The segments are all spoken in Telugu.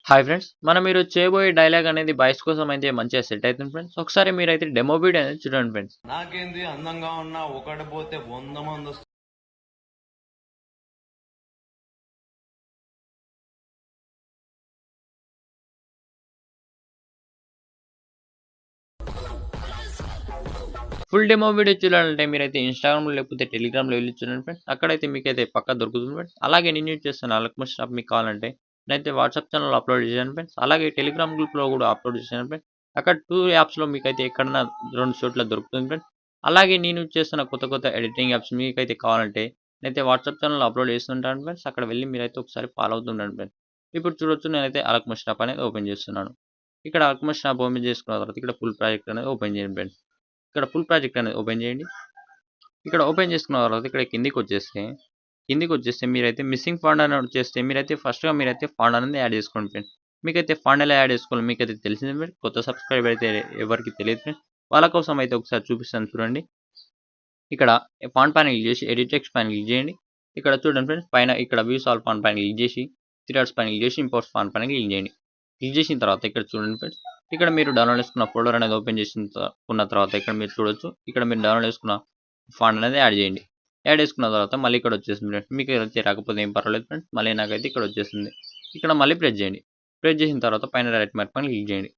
Hi friends. మనం ఈరోజు చేయబోయే డైలాగ్ అనేది బాయ్స్ కోసం అయితే మంచిగా సెట్ అయితుంది ఫ్రెండ్స్. ఒకసారి మీరైతే డెమో వీడియో అనేది చూడండి ఫ్రెండ్స్. నాకేంది అందంగా ఉన్నా ఒకటి పోతే 100 మంది వస్తారు. ఫుల్ డెమో వీడియో చూడాలంటే మీరైతే ఇన్‌స్టాగ్రామ్‌లో లేకపోతే టెలిగ్రామ్‌లో వెళ్లి చూడండి ఫ్రెండ్స్. అక్కడైతే మీకైతే పక్కా దొరుకుతుంది ఫ్రెండ్స్. అలాగే నేను యూజ్ చేస్తున్న అలక్మల్ స్టాప్ మీకు కావాలంటే నేనైతే వాట్సాప్ ఛానెల్‌లో అప్‌లోడ్ చేశాను ఫ్రెండ్స్. అలాగే టెలిగ్రామ్ గ్రూప్‌లో కూడా అప్‌లోడ్ చేశాను ఫ్రెండ్స్. అక్కడ 2 యాప్స్‌లో మీకైతే ఎక్కడన్నా 2 చోట్ల దొరుకుతుంది ఫ్రెండ్స్. అలాగే నేను యూజ్ చేస్తున్న కొత్త కొత్త ఎడిటింగ్ యాప్స్ మీకైతే కావాలంటే నేనైతే వాట్సాప్ ఛానెల్‌లో అప్‌లోడ్ చేస్తుంటాను ఫ్రెండ్స్. అక్కడ వెళ్లి మీరైతే ఒకసారి ఫాలో అవుతుండండి ఫ్రెండ్స్. ఇప్పుడు చూడొచ్చు నేనైతే అలక్మల్ స్టాప్ అనేది ఓపెన్ చేస్తున్నాను. ఇక్కడ అల్కమష్ యాప్ ఓపెన్ చేసుకున్న తర్వాత ఇక్కడ ఫుల్ ప్రాజెక్ట్ అనేది ఓపెన్ చేయండి ఫ్రెండ్స్. ఇక్కడ ఫుల్ ప్రాజెక్ట్ అనేది ఓపెన్ చేయండి. ఇక్కడ ఓపెన్ చేసుకున్న తర్వాత ఇక్కడ కిందికొచ్చేస్తే మీరైతే మిస్సింగ్ ఫాండ్ అని వచ్చేస్తే మీరైతే ఫస్ట్‌గా ఫాండ్ అనేది యాడ్ చేసుకోండి ఫ్రెండ్స్. మీకైతే ఫాండ్ ఎలా యాడ్ చేసుకోవాలో మీకైతే తెలిసిందే ఫ్రెండ్స్. కొత్త సబ్‌స్క్రైబర్ అయితే ఎవరికీ తెలియదు ఫ్రెండ్స్. వాళ్ళ కోసం అయితే ఒకసారి చూపిస్తాను చూడండి. ఇక్కడ ఫాంట్ పైన క్లిక్ చేసి ఎడిట్ టెక్స్ట్ పైన క్లిక్ చేయండి. ఇక్కడ చూడండి ఫ్రెండ్స్ పైన ఇక్కడ వ్యూస్ ఆల్ ఫాంట్ పైన క్లిక్ చేసి 3 డాట్స్ పైన క్లిక్ చేసి ఇంపోర్ట్ ఫాంట్ పైన క్లిక్ చేయండి. క్లిక్ చేసిన తర్వాత ఇక్కడ చూడండి ఫ్రెండ్స్. ఇక్కడ మీరు డౌన్‌లోడ్ చేసుకున్న ఫోల్డర్ అనేది ఓపెన్ ఉన్న తర్వాత ఇక్కడ మీరు చూడొచ్చు. ఇక్కడ మీరు డౌన్‌లోడ్ చేసుకున్న ఫాంట్ అనేది యాడ్ చేయండి. యాడ్ చేసుకున్న తర్వాత మళ్ళీ ఇక్కడ వచ్చేసింది ఫ్రెండ్స్. మీకు అయితే రాకపోతే ఏం పర్వాలేదు ఫ్రెండ్స్. మళ్ళీ నాకైతే ఇక్కడ వచ్చేసింది. ఇక్కడ మళ్ళీ ప్రెస్ చేయండి. ప్రెస్ చేసిన తర్వాత పైన రైట్ మార్క్ పైన క్లిక్ చేయండి.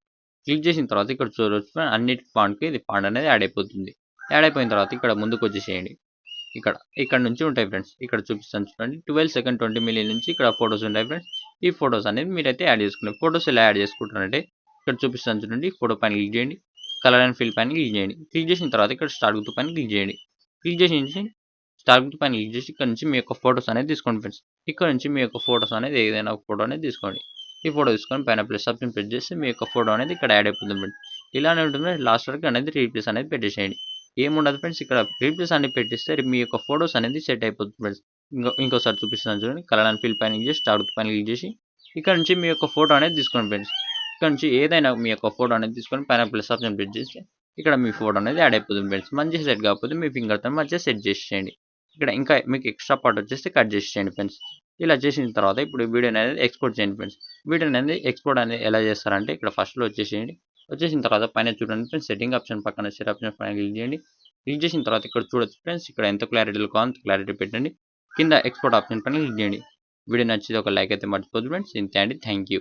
క్లిక్ చేసిన తర్వాత ఇక్కడ చూడొచ్చు ఫ్రెండ్స్ అన్నిటి ఫాంట్‌కి ఇది ఫాంట్ అనేది యాడ్ అయిపోతుంది. యాడ్ అయిపోయిన తర్వాత ఇక్కడ ముందుకొచ్చేసేయండి. ఇక్కడ నుంచి ఉంటాయి ఫ్రెండ్స్. ఇక్కడ చూపిస్తాను చూడండి. 12 సెకండ్ 20 మిలియన్ నుంచి ఇక్కడ ఫోటోస్ ఉంటాయి ఫ్రెండ్స్. ఈ ఫోటోస్ అనేది మీరైతే యాడ్ చేసుకునే ఫోటోస్ ఎలా యాడ్ చేసుకుంటారంటే ఇక్కడ చూపిస్తాను చూడండి. ఫోటో పైన క్లిక్ చేయండి. కలర్ అండ్ ఫిల్ పైన క్లిక్ చేయండి. క్లిక్ చేసిన తర్వాత ఇక్కడ స్టార్ గుర్తు పైన క్లిక్ చేయండి. క్లిక్ చేసి స్టార్ గుర్తు పైన క్లిక్ చేసి ఇక్కడ నుంచి మీ యొక్క ఫోటోస్ అనేది తీసుకోండి ఫ్రెండ్స్. ఇక్కడ నుంచి మీ యొక్క ఫోటోస్ అనేది ఏదైనా ఒక ఫోటో అనేది తీసుకోండి. ఈ ఫోటో తీసుకొని పైన ప్లస్ ఆప్షన్ ప్రెస్ చేసి మీ యొక్క ఫోటో అనేది ఇక్కడ యాడ్ అయిపోతుంది ఫ్రెండ్స్. ఇలానే ఉంటుంది. లాస్ట్ వరకు అనేది రీప్లేస్ అనేది పెట్టేసేయండి. ఏముండదు ఫ్రెండ్స్. ఇక్కడ రీప్లేస్ అని పెట్టిస్తే మీ యొక్క ఫోటోస్ అనేది సెట్ అయిపోతుంది ఫ్రెండ్స్. ఇంకోసారి చూపిస్తున్నాను చూడండి. కలర్ అండ్ ఫిల్ పైన క్లిక్ చేసి స్టార్ గుర్తు పైన క్లిక్ చేసి ఇక్కడ నుంచి మీ యొక్క ఫోటో అనేది తీసుకోండి ఫ్రెండ్స్. ఇక్కడ నుంచి ఏదైనా మీ యొక్క ఫోటో అనేది తీసుకొని పైన ప్లస్ ఆప్షన్ ప్రెస్ చేస్తే ఇక్కడ మీ ఫోటో అనేది యాడ్ అయిపోతుంది ఫ్రెండ్స్. మంచిగా సెట్ కాకపోతే మీ ఫింగర్‌తో మంచిగా సెట్ చేసేయండి. ఇక్కడ ఇంకా మీకు ఎక్స్ట్రా పార్ట్ వచ్చేస్తే కట్ చేసేయండి ఫ్రెండ్స్. ఇలా చేసిన తర్వాత ఇప్పుడు వీడియో అనేది ఎక్స్‌పోర్ట్ చేయండి ఫ్రెండ్స్. వీడియో అనేది ఎక్స్‌పోర్ట్ అనేది ఎలా చేస్తారంటే ఇక్కడ ఫస్ట్‌లో వచ్చేసేయండి. వచ్చేసిన తర్వాత పైన చూడండి ఫ్రెండ్స్ సెట్టింగ్ ఆప్షన్ పక్కన షేర్ ఆప్షన్ పైన క్లిక్ చేయండి. క్లిక్ చేసిన తర్వాత ఇక్కడ చూడొచ్చు ఫ్రెండ్స్. ఇక్కడ ఎంత క్లారిటీలో కావాలో అంత క్లారిటీ పెట్టండి. కింద ఎక్స్‌పోర్ట్ ఆప్షన్ పైన క్లిక్ చేయండి. వీడియో నచ్చితే ఒక లైక్ అయితే మర్చిపోద్దు ఫ్రెండ్స్. ఇంతే అండి. Thank you.